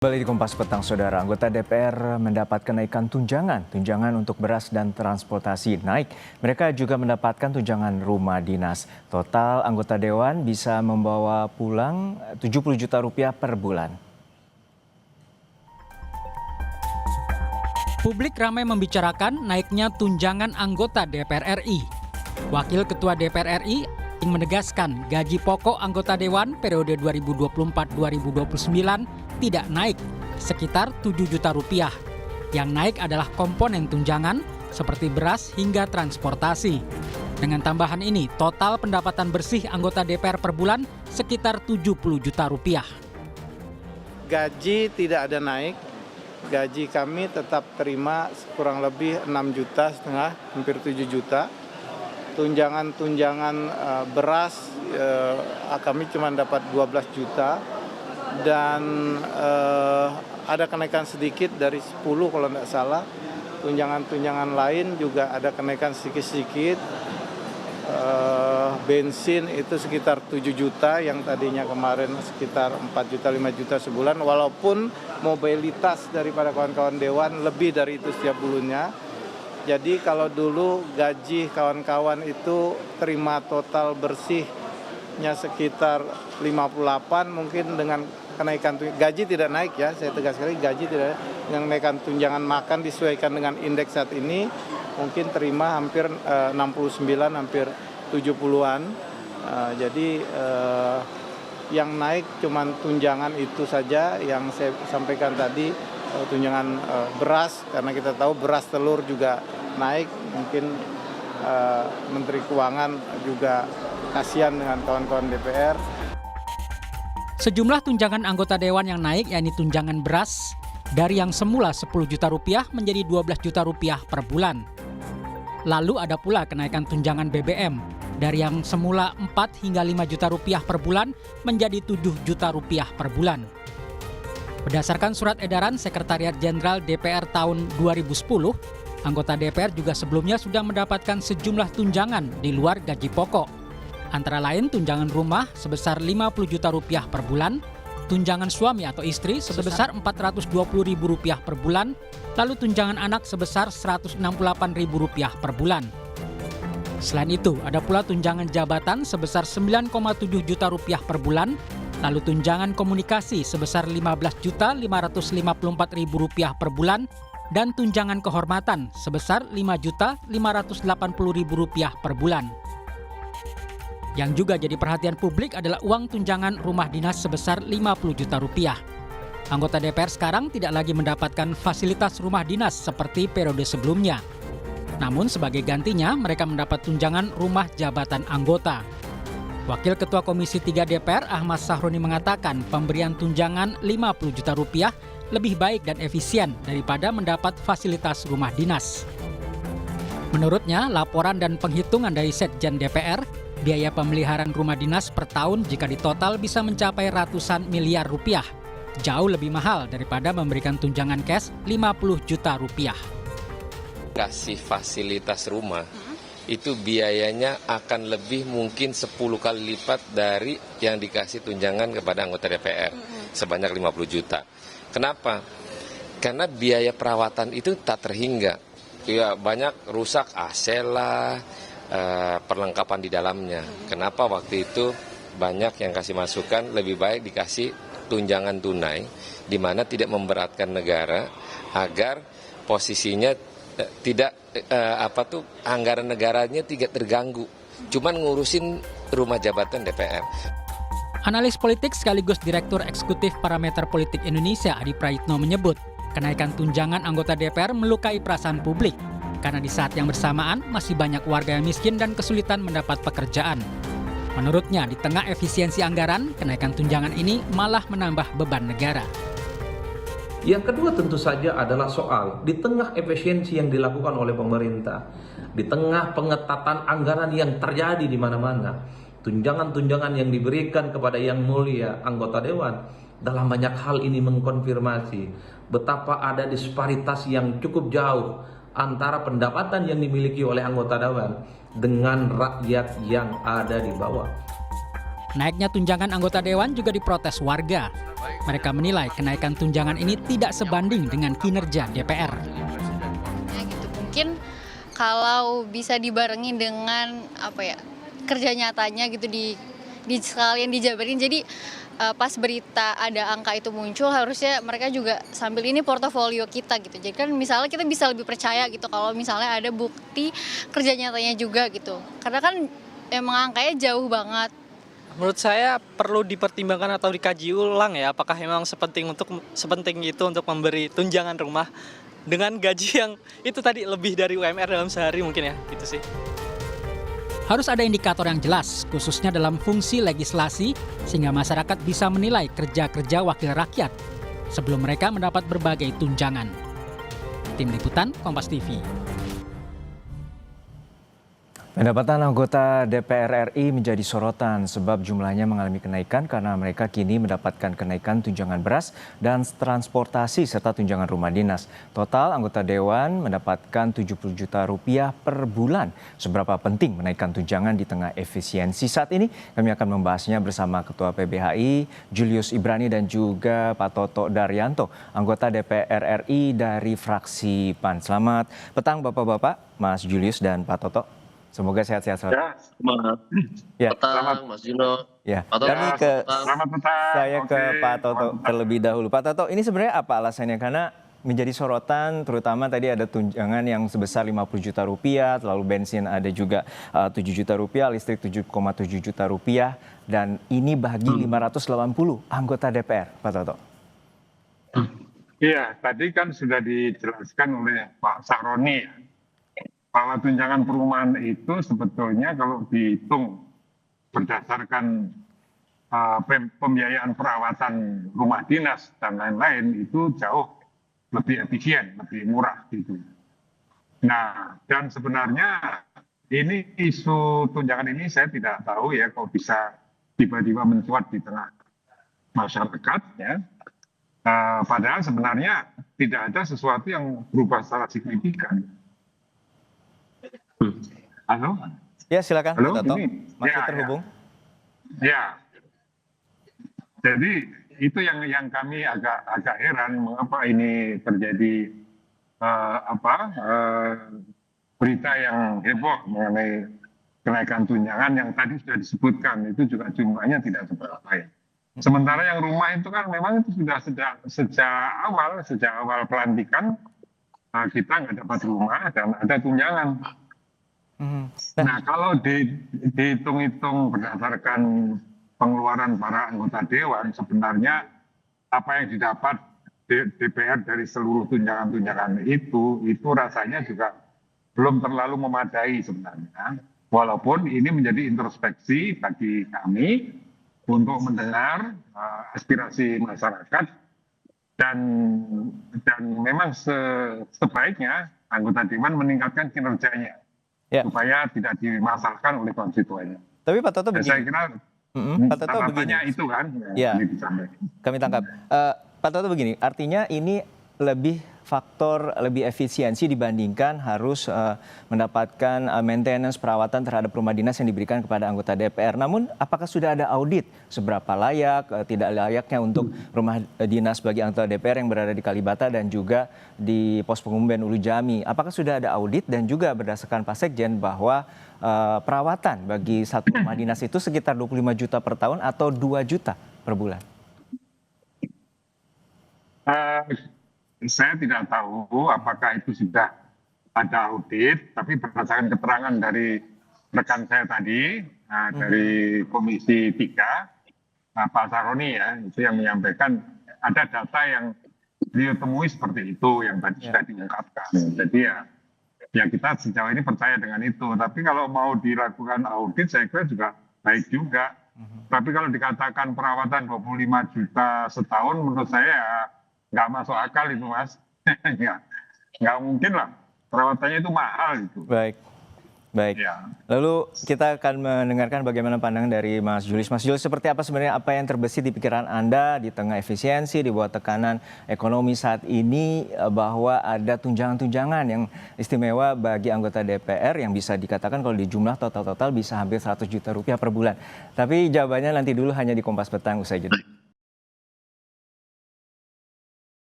Kembali di Kompas Petang, Saudara. Anggota DPR mendapat kenaikan tunjangan untuk beras dan transportasi naik. Mereka juga mendapatkan tunjangan rumah dinas. Total anggota Dewan bisa membawa pulang 70 juta rupiah per bulan. Publik ramai membicarakan naiknya tunjangan anggota DPR RI. Wakil Ketua DPR RI menegaskan gaji pokok anggota Dewan periode 2024-2029 tidak naik, sekitar 7 juta rupiah. Yang naik adalah komponen tunjangan seperti beras hingga transportasi. Dengan tambahan ini, total pendapatan bersih anggota DPR per bulan sekitar 70 juta rupiah. Gaji tidak ada naik, gaji kami tetap terima kurang lebih 6,5 juta, hampir 7 juta. Tunjangan beras kami cuma dapat 12 juta. Dan ada kenaikan sedikit dari 10 kalau tidak salah. Tunjangan lain juga ada kenaikan sedikit-sedikit. Bensin itu sekitar 7 juta yang tadinya kemarin sekitar 4 juta 5 juta sebulan. Walaupun mobilitas daripada kawan-kawan Dewan lebih dari itu setiap bulannya. Jadi kalau dulu gaji kawan-kawan itu terima total bersihnya sekitar 58, mungkin dengan kenaikan gaji tidak naik ya, saya tegas sekali gaji tidak naik, dengan kenaikan tunjangan makan disesuaikan dengan indeks saat ini mungkin terima hampir 69, hampir 70-an. Jadi yang naik cuman tunjangan itu saja yang saya sampaikan tadi, tunjangan beras, karena kita tahu beras telur juga naik, mungkin Menteri Keuangan juga kasihan dengan kawan-kawan DPR. Sejumlah tunjangan anggota Dewan yang naik, yakni tunjangan beras dari yang semula 10 juta rupiah menjadi 12 juta rupiah per bulan. Lalu ada pula kenaikan tunjangan BBM dari yang semula 4 hingga 5 juta rupiah per bulan menjadi 7 juta rupiah per bulan. Berdasarkan surat edaran Sekretariat Jenderal DPR tahun 2010, anggota DPR juga sebelumnya sudah mendapatkan sejumlah tunjangan di luar gaji pokok. Antara lain tunjangan rumah sebesar 50 juta rupiah per bulan, tunjangan suami atau istri sebesar 420 ribu rupiah per bulan, lalu tunjangan anak sebesar 168 ribu rupiah per bulan. Selain itu, ada pula tunjangan jabatan sebesar 9,7 juta rupiah per bulan, lalu tunjangan komunikasi sebesar 15 juta 554 ribu rupiah per bulan, dan tunjangan kehormatan sebesar 5 juta 580 ribu rupiah per bulan. Yang juga jadi perhatian publik adalah uang tunjangan rumah dinas sebesar 50 juta rupiah. Anggota DPR sekarang tidak lagi mendapatkan fasilitas rumah dinas seperti periode sebelumnya. Namun sebagai gantinya mereka mendapat tunjangan rumah jabatan anggota. Wakil Ketua Komisi 3 DPR Ahmad Sahroni mengatakan pemberian tunjangan 50 juta rupiah lebih baik dan efisien daripada mendapat fasilitas rumah dinas. Menurutnya, laporan dan penghitungan dari Setjen DPR, biaya pemeliharaan rumah dinas per tahun jika ditotal bisa mencapai ratusan miliar rupiah. Jauh lebih mahal daripada memberikan tunjangan cash 50 juta rupiah. Kasih fasilitas rumah, itu biayanya akan lebih mungkin 10 kali lipat dari yang dikasih tunjangan kepada anggota DPR, sebanyak 50 juta. Kenapa? Karena biaya perawatan itu tak terhingga. Ya, banyak rusak AC lah, perlengkapan di dalamnya. Kenapa waktu itu banyak yang kasih masukan lebih baik dikasih tunjangan tunai, di mana tidak memberatkan negara agar posisinya tidak anggaran negaranya tidak terganggu. Cuman ngurusin rumah jabatan DPR. Analis politik sekaligus Direktur Eksekutif Parameter Politik Indonesia Adi Praitno menyebut, kenaikan tunjangan anggota DPR melukai perasaan publik karena di saat yang bersamaan masih banyak warga yang miskin dan kesulitan mendapat pekerjaan. Menurutnya, di tengah efisiensi anggaran, kenaikan tunjangan ini malah menambah beban negara. Yang kedua tentu saja adalah soal di tengah efisiensi yang dilakukan oleh pemerintah, di tengah pengetatan anggaran yang terjadi di mana-mana, tunjangan-tunjangan yang diberikan kepada yang mulia anggota Dewan dalam banyak hal ini mengkonfirmasi betapa ada disparitas yang cukup jauh antara pendapatan yang dimiliki oleh anggota Dewan dengan rakyat yang ada di bawah. Naiknya tunjangan anggota dewan juga diprotes warga. Mereka menilai kenaikan tunjangan ini tidak sebanding dengan kinerja DPR. Ya gitu. Mungkin kalau bisa dibarengi dengan kerja nyatanya gitu di sekalian dijabarin. Jadi pas berita ada angka itu muncul, harusnya mereka juga sambil ini portofolio kita gitu. Jadi kan misalnya kita bisa lebih percaya gitu kalau misalnya ada bukti kerja nyatanya juga gitu. Karena kan emang angkanya jauh banget. Menurut saya perlu dipertimbangkan atau dikaji ulang ya, apakah memang sepenting itu untuk memberi tunjangan rumah dengan gaji yang itu tadi lebih dari UMR dalam sehari mungkin ya, gitu sih. Harus ada indikator yang jelas, khususnya dalam fungsi legislasi, sehingga masyarakat bisa menilai kerja-kerja wakil rakyat sebelum mereka mendapat berbagai tunjangan. Tim Liputan, Kompas TV. Pendapatan anggota DPR RI menjadi sorotan sebab jumlahnya mengalami kenaikan karena mereka kini mendapatkan kenaikan tunjangan beras dan transportasi serta tunjangan rumah dinas. Total anggota dewan mendapatkan 70 juta rupiah per bulan. Seberapa penting menaikkan tunjangan di tengah efisiensi saat ini? Kami akan membahasnya bersama Ketua PBHI Julius Ibrani dan juga Pak Toto Daryanto, anggota DPR RI dari fraksi PAN. Selamat petang Bapak-Bapak, Mas Julius dan Pak Toto. Semoga sehat-sehat selalu. Ya, selamat. Ya. Petang, Mas Juno. Ya, Pak Toto. Selamat petang. saya ke Pak Toto terlebih dahulu. Pak Toto, ini sebenarnya apa alasannya? Karena menjadi sorotan, terutama tadi ada tunjangan yang sebesar 50 juta rupiah, lalu bensin ada juga 7 juta rupiah, listrik 7,7 juta rupiah, dan ini bagi 580 anggota DPR, Pak Toto. Iya, tadi kan sudah dijelaskan oleh Pak Sahroni ya, bahwa tunjangan perumahan itu sebetulnya kalau dihitung berdasarkan pembiayaan perawatan rumah dinas dan lain-lain itu jauh lebih efisien, lebih murah gitu. Nah, dan sebenarnya ini isu tunjangan ini saya tidak tahu ya kok bisa tiba-tiba mencuat di tengah masyarakat ya. Padahal sebenarnya tidak ada sesuatu yang berubah secara signifikan. Halo? Ya, silakan Halo, Pak Toto. ini. Masih terhubung? Ya. Jadi itu yang kami agak heran mengapa ini terjadi berita yang heboh mengenai kenaikan tunjangan yang tadi sudah disebutkan itu juga jumlahnya tidak seberapa ya. Sementara yang rumah itu kan memang itu sudah sejak awal pelantikan kita nggak dapat rumah dan ada tunjangan. Nah, kalau dihitung-hitung berdasarkan pengeluaran para anggota dewan, sebenarnya apa yang didapat DPR dari seluruh tunjangan-tunjangan itu rasanya juga belum terlalu memadai sebenarnya. Walaupun ini menjadi introspeksi bagi kami untuk mendengar aspirasi masyarakat dan memang sebaiknya anggota dewan meningkatkan kinerjanya. Ya. Supaya tidak dimasalahkan oleh konstituennya. Tapi Pak Toto begini. Saya kira Pak Toto begini. Itu kan. Ya. Kami tangkap. Pak Toto begini. Artinya ini lebih efisiensi dibandingkan harus mendapatkan maintenance perawatan terhadap rumah dinas yang diberikan kepada anggota DPR. Namun apakah sudah ada audit seberapa layak, tidak layaknya untuk rumah dinas bagi anggota DPR yang berada di Kalibata dan juga di pos pengumben Ulu Jami? Apakah sudah ada audit dan juga berdasarkan Pak Sekjen bahwa perawatan bagi satu rumah dinas itu sekitar 25 juta per tahun atau 2 juta per bulan? Saya tidak tahu apakah itu sudah ada audit, tapi berdasarkan keterangan dari rekan saya tadi, dari Komisi 3, Pak Sahroni ya, itu yang menyampaikan ada data yang beliau temui seperti itu, yang tadi sudah diungkapkan. Jadi ya kita sejauh ini percaya dengan itu. Tapi kalau mau dilakukan audit, saya kira juga baik juga. Tapi kalau dikatakan perawatan 25 juta setahun, menurut saya nggak masuk akal itu, Mas. nggak mungkin lah, perawatannya itu mahal itu. Baik. Baik. Ya. Lalu kita akan mendengarkan bagaimana pandangan dari Mas Julius. Mas Julius, seperti apa sebenarnya apa yang terbesit di pikiran Anda di tengah efisiensi, di bawah tekanan ekonomi saat ini bahwa ada tunjangan-tunjangan yang istimewa bagi anggota DPR yang bisa dikatakan kalau di jumlah total bisa hampir 100 juta rupiah per bulan. Tapi jawabannya nanti dulu hanya di Kompas Petang usai jeda.